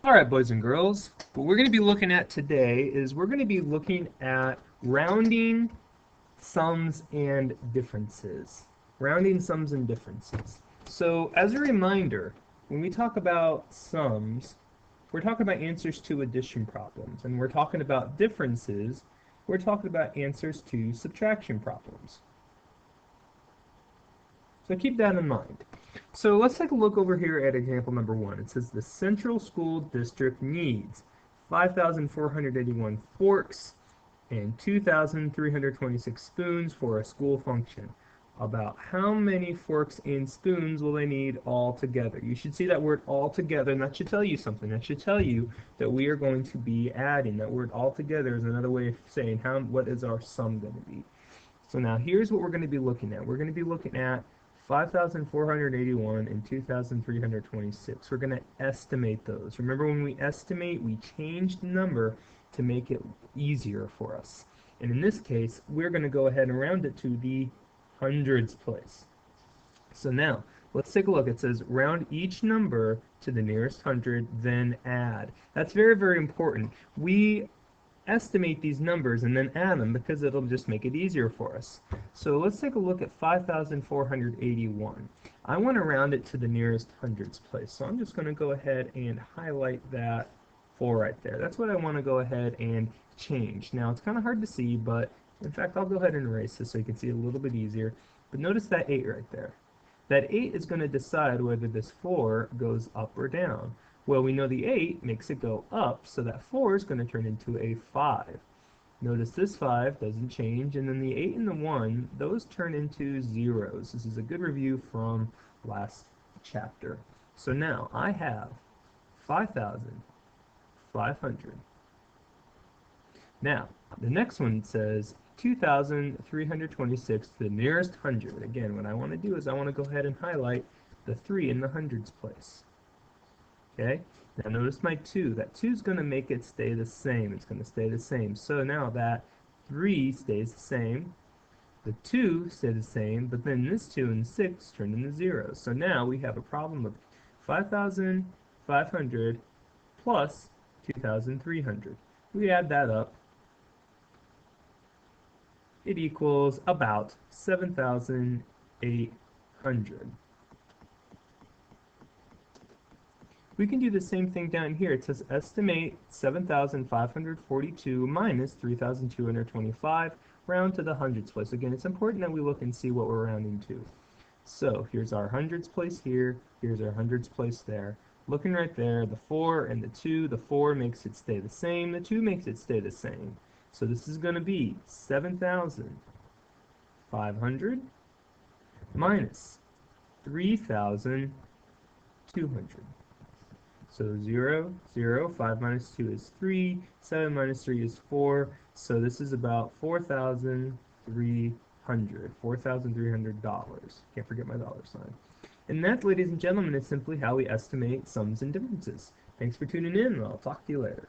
Alright, boys and girls, what we're going to be looking at today is we're going to be looking at rounding sums and differences. Rounding sums and differences. So, as a reminder, when we talk about sums, we're talking about answers to addition problems. And we're talking about differences, we're talking about answers to subtraction problems. So keep that in mind. So let's take a look over here at example number 1. It says the Central School District needs 5,481 forks and 2,326 spoons for a school function. About how many forks and spoons will they need all together? You should see that word all together, and that should tell you something. That should tell you that we are going to be adding. That word all together is another way of saying what is our sum going to be. So now here's what we're going to be looking at. We're going to be looking at 5,481 and 2,326. We're going to estimate those. Remember, when we estimate, we change the number to make it easier for us. And in this case, we're going to go ahead and round it to the hundreds place. So now, let's take a look. It says round each number to the nearest hundred, then add. That's very, very important. We estimate these numbers and then add them because it'll just make it easier for us. So let's take a look at 5,481. I want to round it to the nearest hundreds place. So I'm just going to go ahead and highlight that 4 right there. That's what I want to go ahead and change. Now it's kind of hard to see, but in fact I'll go ahead and erase this so you can see it a little bit easier. But notice that 8 right there. That 8 is going to decide whether this 4 goes up or down. Well, we know the 8 makes it go up, so that 4 is going to turn into a 5. Notice this 5 doesn't change, and then the 8 and the 1, those turn into zeros. This is a good review from last chapter. So now I have 5,500. Now, the next one says 2,326 to the nearest hundred. Again, what I want to do is I want to go ahead and highlight the 3 in the hundreds place. Okay, now notice my 2. That 2 is going to make it stay the same. It's going to stay the same. So now that 3 stays the same, the 2 stay the same, but then this 2 and 6 turn into zeros. So now we have a problem of 5,500 plus 2,300. We add that up. It equals about 7,800. We can do the same thing down here. It says estimate 7,542 minus 3,225, round to the hundreds place. Again, it's important that we look and see what we're rounding to. So here's our hundreds place here, here's our hundreds place there. Looking right there, the 4 and the 2, the 4 makes it stay the same, the 2 makes it stay the same. So this is going to be 7,500 minus 3,200. So 0, 0, 5 minus 2 is 3, 7 minus 3 is 4, so this is about $4,300. Can't forget my dollar sign. And that, ladies and gentlemen, is simply how we estimate sums and differences. Thanks for tuning in, and I'll talk to you later.